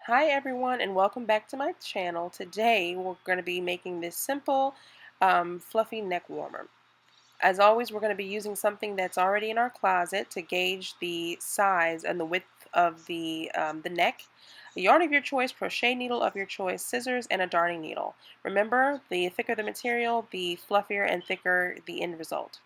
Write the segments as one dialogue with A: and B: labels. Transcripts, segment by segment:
A: Hi everyone, and welcome back to my channel. Today we're going to be making this simple fluffy neck warmer. As always, we're going to be using something that's already in our closet to gauge the size and the width of the neck. A yarn of your choice, crochet needle of your choice, scissors, and a darning needle. Remember, the thicker the material, the fluffier and thicker the end result.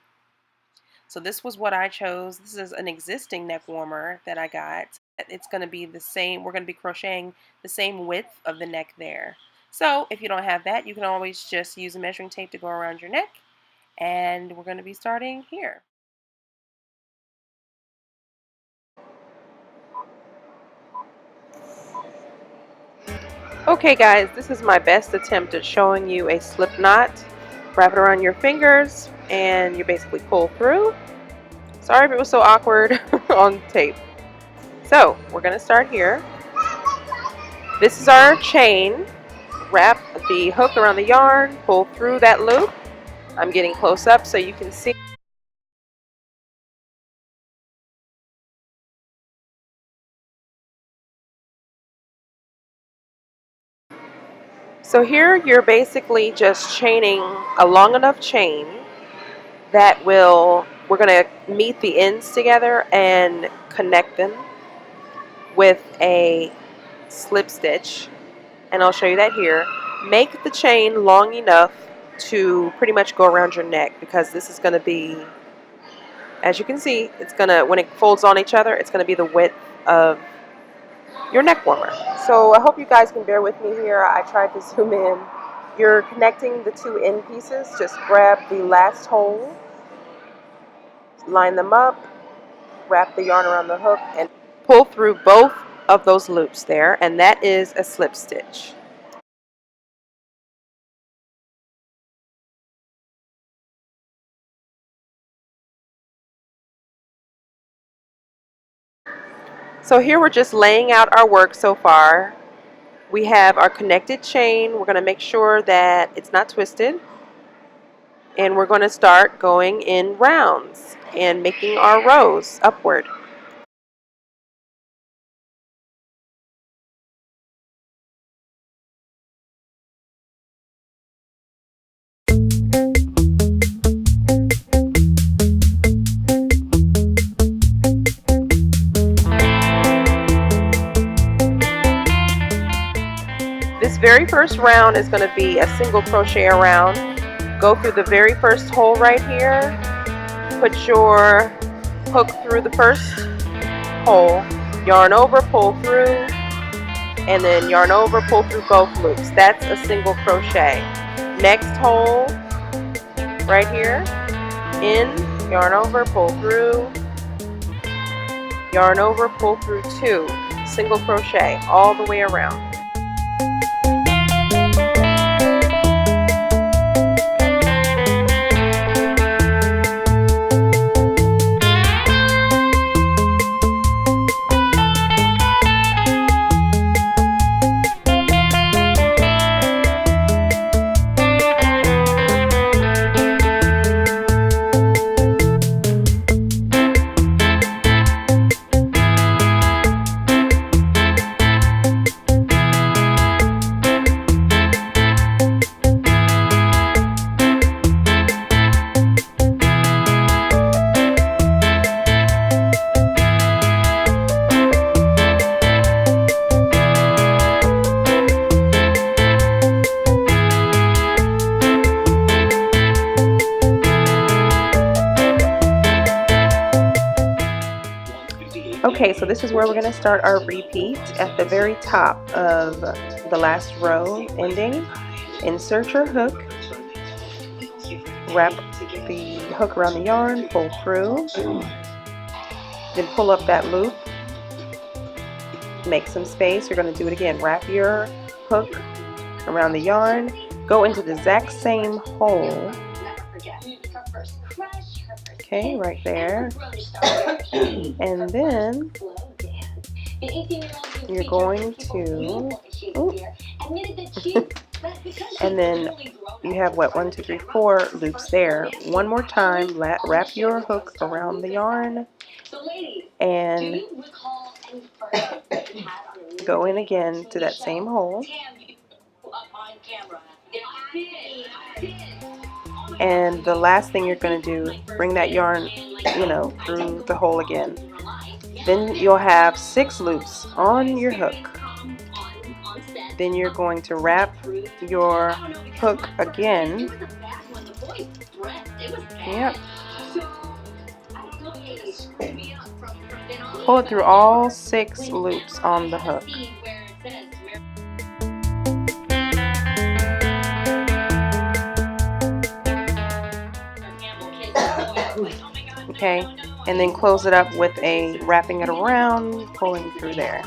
A: So this was what I chose. This is an existing neck warmer that I got. It's going to be the same. We're going to be crocheting the same width of the neck there. So if you don't have that, you can always just use a measuring tape to go around your neck. And we're going to be starting here. Okay guys, this is my best attempt at showing you a slip knot. Wrap it around your fingers and you basically pull through. Sorry if it was so awkward on tape. So we're going to start here. This is our chain. Wrap the hook around the yarn, pull through that loop. I'm getting close up so you can see. So here you're basically just chaining a long enough chain that we're going to meet the ends together and connect them with a slip stitch, and I'll show you that here. Make the chain long enough to pretty much go around your neck, because this is going to be, as you can see, it's going to, when it folds on each other, it's going to be the width of your neck warmer. So I hope you guys can bear with me here. I tried to zoom in. You're connecting the two end pieces. Just grab the last hole, line them up, wrap the yarn around the hook, and pull through both of those loops there, and that is a slip stitch. So here we're just laying out our work so far. We have our connected chain. We're going to make sure that it's not twisted. And we're going to start going in rounds and making our rows upward. This very first round is going to be a single crochet around. Go through the very first hole right here. Put your hook through the first hole, yarn over, pull through, and then yarn over, pull through both loops. That's a single crochet. Next hole right here, in, yarn over, pull through, yarn over, pull through two, single crochet all the way around. Okay, so this is where we're going to start our repeat. At the very top of the last row ending, insert your hook, wrap the hook around the yarn, pull through, then pull up that loop, make some space. You're going to do it again. Wrap your hook around the yarn, go into the exact same hole. Okay, right there. And then you're going to, and then you have what, 1, 2, 3, 4 loops there. One more time, wrap your hook around the yarn and go in again to that same hole, and the last thing you're going to do, bring that yarn, through the hole again. Then you'll have 6 loops on your hook. Then you're going to wrap your hook again. Yep. Pull it through all 6 loops on the hook. Okay, and then close it up with a wrapping it around, pulling through there.